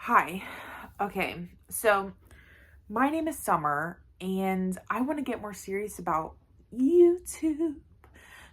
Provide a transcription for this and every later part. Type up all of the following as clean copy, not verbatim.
Hi. Okay, so my name is Summer, and I want to get more serious about YouTube.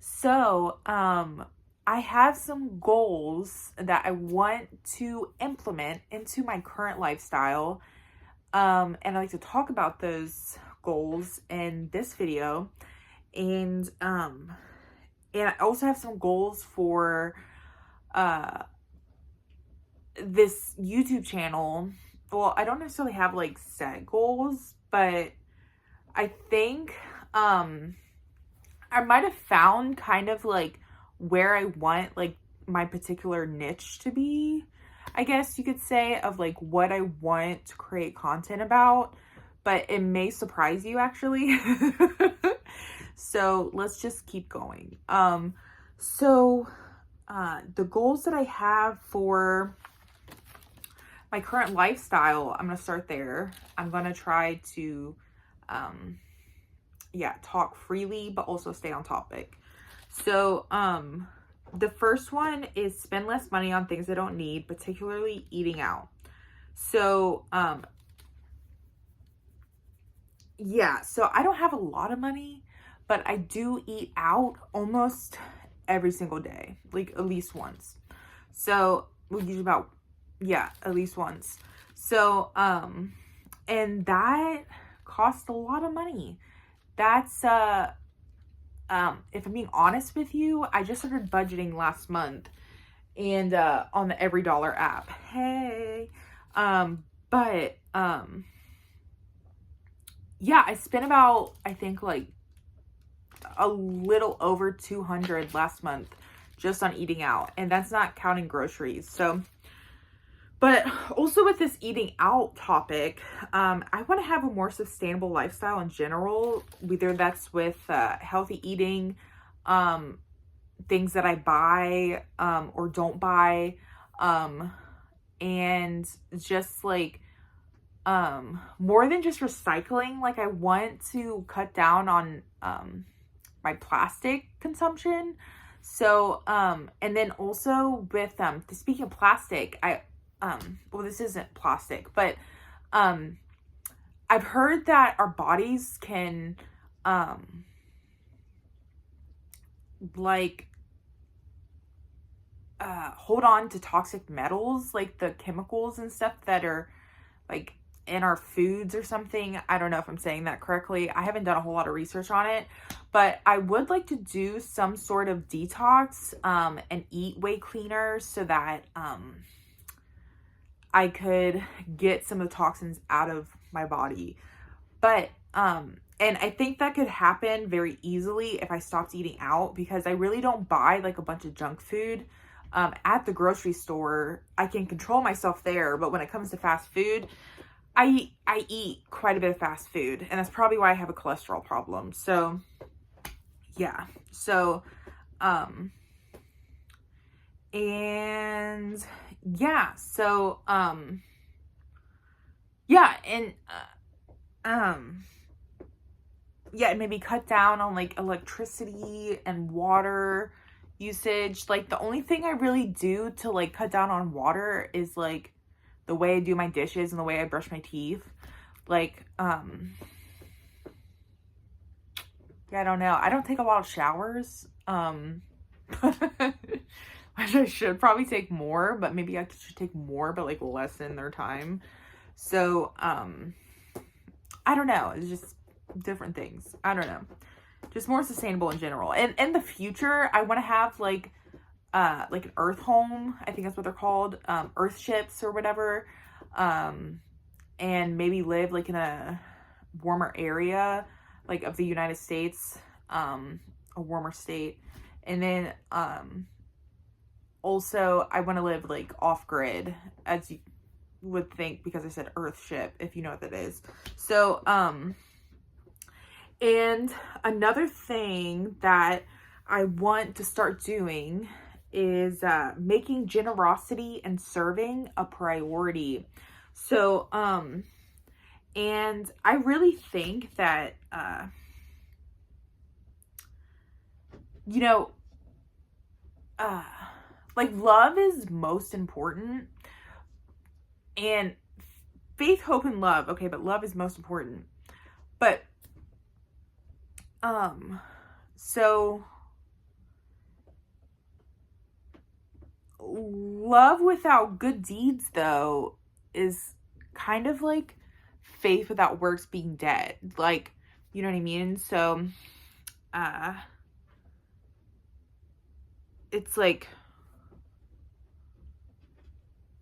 So, I have some goals that I want to implement into my current lifestyle. And I'd like to talk about those goals in this video. And and I also have some goals for uh this YouTube channel. Well, I don't necessarily have like set goals, but I think I might have found kind of like where I want like my particular niche to be, I guess you could say, of like what I want to create content about, but it may surprise you actually. So let's just keep going. So the goals that I have for my current lifestyle, I'm going to start there. I'm going to try to, talk freely, but also stay on topic. So, the first one is spend less money on things I don't need, particularly eating out. So, so I don't have a lot of money, but I do eat out almost every single day, like at least once. So, we usually about at least once. So, and that costs a lot of money. That's, if I'm being honest with you, I just started budgeting last month and, on the Every Dollar app. Hey. But, I spent about, I think like a little over 200 last month just on eating out. And that's not counting groceries. So, but also with this eating out topic, I want to have a more sustainable lifestyle in general, whether that's with healthy eating, things that I buy or don't buy, and just like more than just recycling. Like I want to cut down on my plastic consumption. So, and then also with speaking of plastic, this isn't plastic, but I've heard that our bodies can like hold on to toxic metals, like the chemicals and stuff that are like in our foods or something. I don't know if I'm saying that correctly. I haven't done a whole lot of research on it, but I would like to do some sort of detox and eat way cleaner so that I could get some of the toxins out of my body. But and I think that could happen very easily if I stopped eating out, because I really don't buy like a bunch of junk food at the grocery store. I can control myself there, but when it comes to fast food, I eat quite a bit of fast food, and that's probably why I have a cholesterol problem. So yeah. So and yeah, so and and maybe cut down on like electricity and water usage. Like the only thing I really do to like cut down on water is like the way I do my dishes and the way I brush my teeth. Like I don't know. I don't take a lot of showers. I should probably take more, but maybe I should take more, but like lessen their time. So, I don't know. It's just different things. I don't know. Just more sustainable in general. And in the future, I want to have like an earth home. I think that's what they're called. Earth ships or whatever. And maybe live like in a warmer area, like of the United States, a warmer state. And then, also, I want to live like off grid, as you would think, because I said earth ship, if you know what that is. So, and another thing that I want to start doing is making generosity and serving a priority. So, and I really think that, you know, like love is most important, and faith, hope, and love. Okay, but love is most important. But so love without good deeds, though, is kind of like faith without works being dead. Like, you know what I mean? So it's like,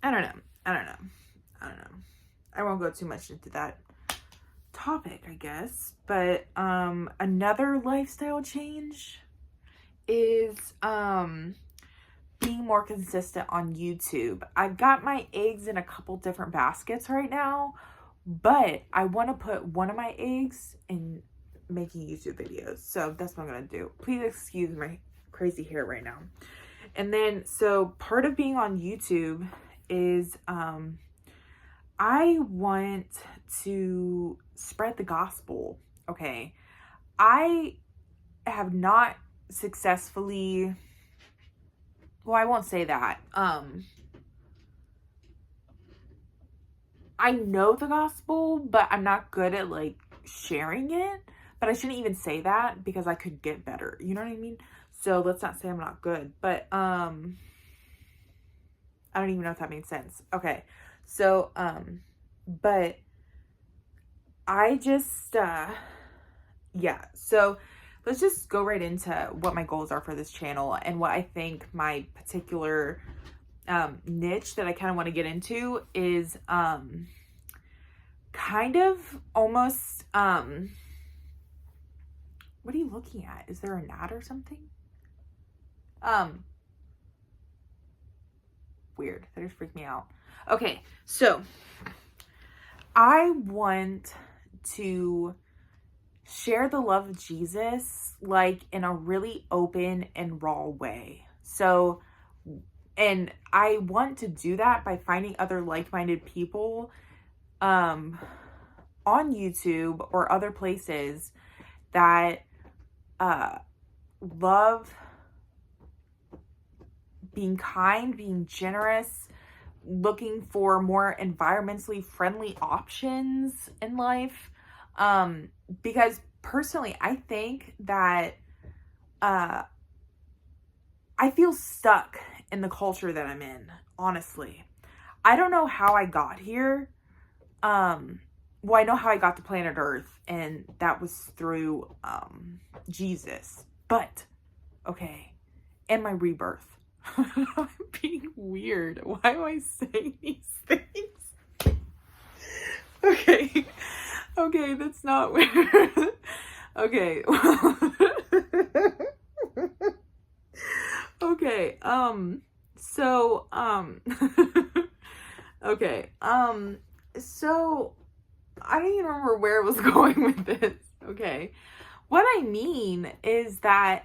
I don't know. I won't go too much into that topic, I guess. But another lifestyle change is being more consistent on YouTube. I've got my eggs in a couple different baskets right now, but I want to put one of my eggs in making YouTube videos. So that's what I'm going to do. Please excuse my crazy hair right now. And then, so part of being on YouTube is I want to spread the gospel. Okay. I have not successfully, well, I won't say that. I know the gospel, but I'm not good at like sharing it. But I shouldn't even say that because I could get better. You know what I mean? So let's not say I'm not good. But I don't even know if that made sense. Okay. So but I just yeah. So let's just go right into what my goals are for this channel and what I think my particular niche that I kind of want to get into is kind of almost what are you looking at? Is there a gnat or something? Weird. That just freaked me out. Okay, so I want to share the love of Jesus like in a really open and raw way. So, and I want to do that by finding other like-minded people on YouTube or other places that love being kind, being generous, looking for more environmentally friendly options in life. Because personally, I think that I feel stuck in the culture that I'm in, honestly. I don't know how I got here. Well, I know how I got to planet Earth, and that was through Jesus. But, okay, and my rebirth. I'm being weird. Why am I saying these things? Okay. Okay, that's not weird. Okay. Okay. So, okay. So I don't even remember where I was going with this. Okay. What I mean is that,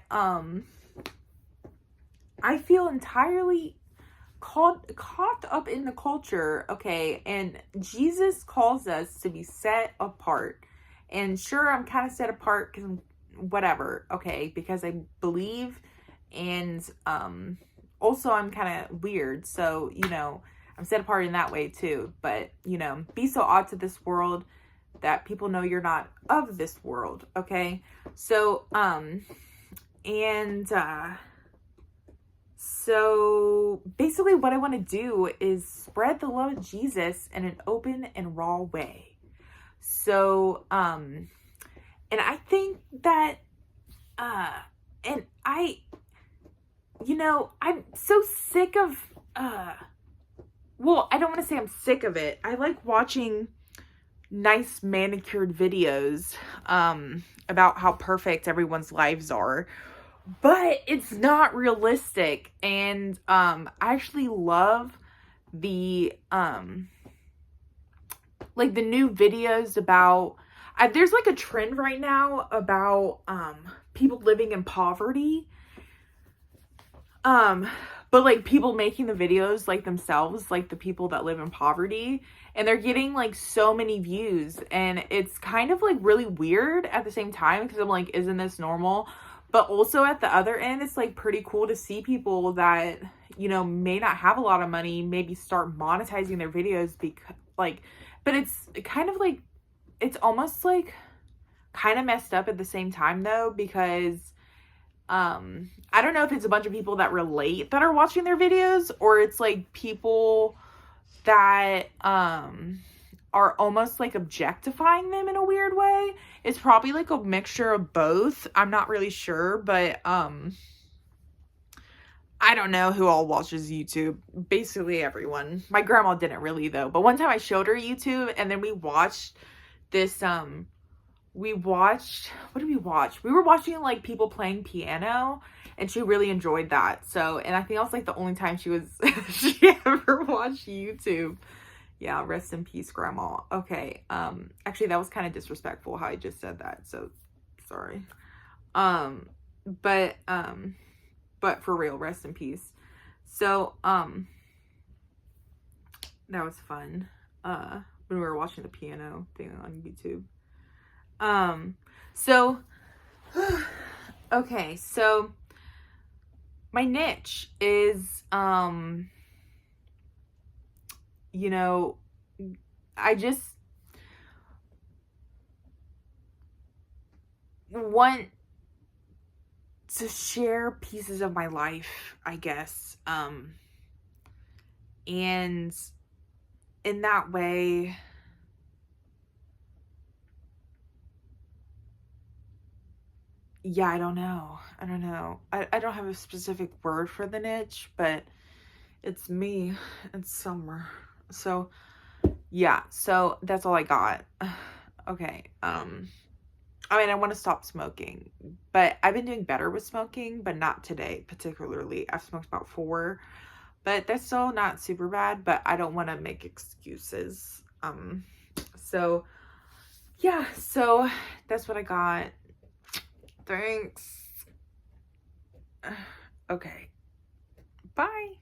I feel entirely caught up in the culture, okay, and Jesus calls us to be set apart. And sure, I'm kind of set apart because whatever, okay, because I believe, and also I'm kind of weird, so, you know, I'm set apart in that way too. But, you know, be so odd to this world that people know you're not of this world, okay? So, so basically what I want to do is spread the love of Jesus in an open and raw way. So, and I think that, and I, you know, I'm so sick of, well, I don't want to say I'm sick of it. I like watching nice manicured videos, about how perfect everyone's lives are. But it's not realistic. And I actually love the like the new videos about there's like a trend right now about people living in poverty. But like people making the videos like themselves, like the people that live in poverty, and they're getting like so many views, and it's kind of like really weird at the same time because I'm like, isn't this normal? But also at the other end, it's like pretty cool to see people that, you know, may not have a lot of money, maybe start monetizing their videos because like, but it's kind of like, it's almost like kind of messed up at the same time though, because I don't know if it's a bunch of people that relate that are watching their videos, or it's like people that are almost like objectifying them in a weird way. It's probably like a mixture of both. I'm not really sure, but I don't know who all watches YouTube. Basically everyone. My grandma didn't really though. But one time I showed her YouTube, and then we watched this what did we watch? We were watching like people playing piano, and she really enjoyed that. So, and I think that was like the only time she ever watched YouTube. Yeah, rest in peace, grandma. Okay. Actually that was kind of disrespectful how I just said that. So sorry. But for real, rest in peace. So, that was fun. When we were watching the piano thing on YouTube. So, okay, so my niche is, you know, I just want to share pieces of my life, I guess. And in that way, yeah, I don't know. I don't have a specific word for the niche, but it's me. It's summer. So, yeah. So that's all I got. Okay. I mean, I want to stop smoking, but I've been doing better with smoking, but not today particularly. I've smoked about 4, but that's still not super bad, but I don't want to make excuses. So yeah, so that's what I got. Thanks. Okay. Bye.